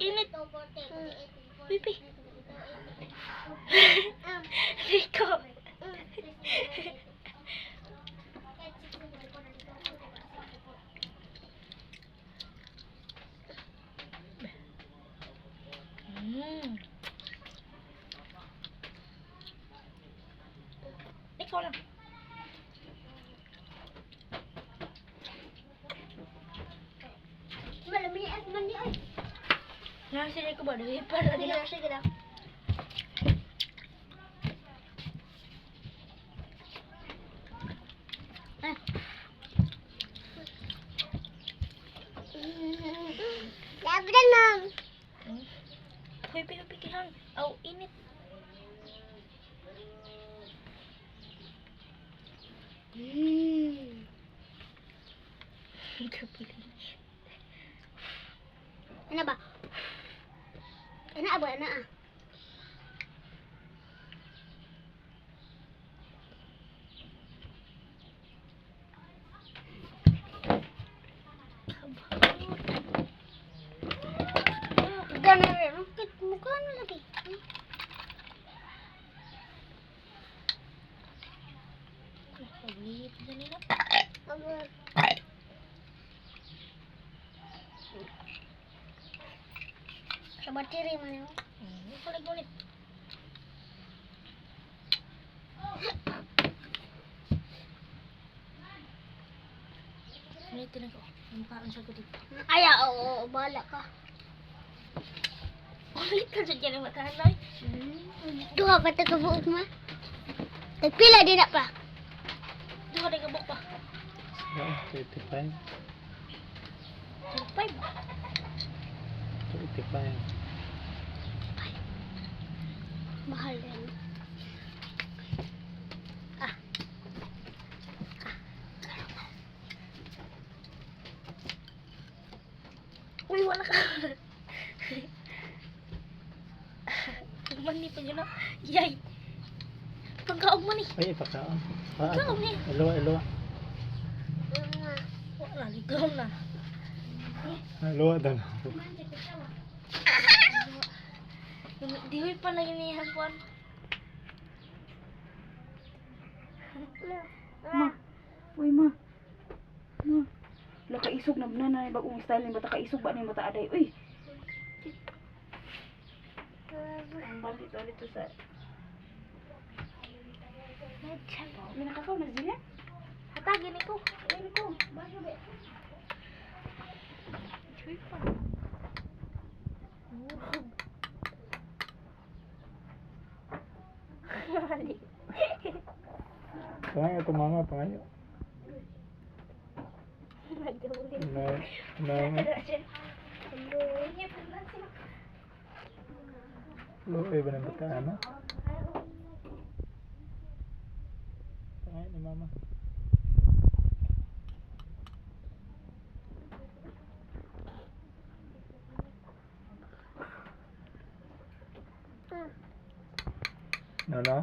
init. Pipi. Rico. Ikaw lang. Malamig at mandi ay. Nasi Rico ba? Para Sige lang, sige lang. Dapat na. Hoy, pikihan. Aw, init. Ano ba? Ano ba? Ano ah? Ganun rin. Mukha na lagi. Paglit na nila. Sa bateri man yun. Kulit-kulit. Ulit na ko. Ang parang sa kulit. Ay, oo, bahala ka. Ulit ka dyan ang matahan na. Duha pa tagabuot mo. Tagpila din na pa. Doon ka nagabok pa. 35. 35. 35. Mahal din. Uy, wala ka. Mani pa dyan na. Yay. Pagkaog mo ni. Ay, pagkaon. Pagkaog ni. Ilo. Wala, ligaw na. Ilo daw na. Dihoy pa na inihan ko. Ma. Uy, ma. Ma. Wala ka isog na banana bagong style ni bata ka isog ba ni bata aday. Uy. Ang balik dito sa. May nakakaw na sila. Hatagin ko. Ayun ko. Baso ba? Dihoy pa. Mali. Pangayo ito mama, pangayo. Nagawin. Luoy ba ng bataan, no? Pangayo ni mama. No.